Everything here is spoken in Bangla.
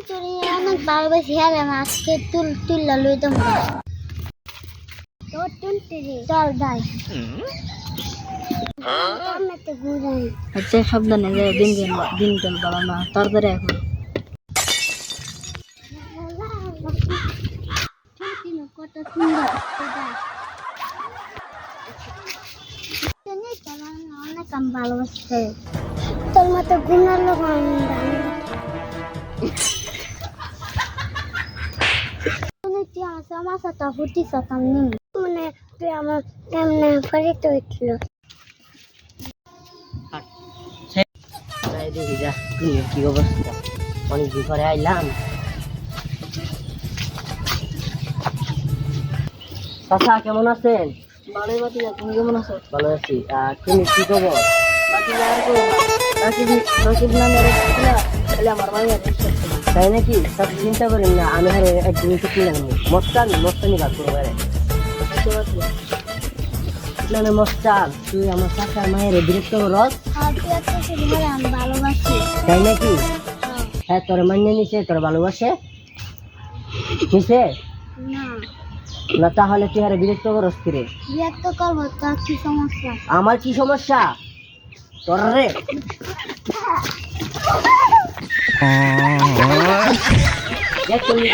তোরে অনেক ভালোবাসি হ্যাঁ আমি আজকে তুললা লই দেবো তোর তুলতে রে চল যাই সামনেতে ঘুরাই আচ্ছা সাবধানে যাই দিন চল বাবা মা তাড়াতাড়ি এখন কত সুন্দর অনেক আমি ভালোবাসতে তোর মতো গুণার লোক আমার সাথে হুটি সাতাম নেই মানে তুই আমার কেমনে ফরিত হয়েছিল দেখি যা কি অবস্থা অনেক দিন পরে আইলাম চাচা কেমন আছেন ভালোই বাতি তুমি কেমন আছো ভালো আছি তুমি কি খবর নাকিব নামের তাহলে আমার মায়ের তাই নাকি সব চিন্তা করেন না আমি হারে একদিন ছুটি লাগবো মস্তানি কাজ করবো মানে মস্তান তুই আমার চাচা মায়ের বিরক্ত করস আর তুই একটা শুধু আমি ভালোবাসি তাই নাকি হ্যাঁ তোর মান্য নিছে তোর ভালোবাসে নিছে না না তাহলে তুই হারে বিরক্ত করস কিরে বিরক্ত করবো তোর কি সমস্যা আমার কি সমস্যা তোর রে দেখ তুমি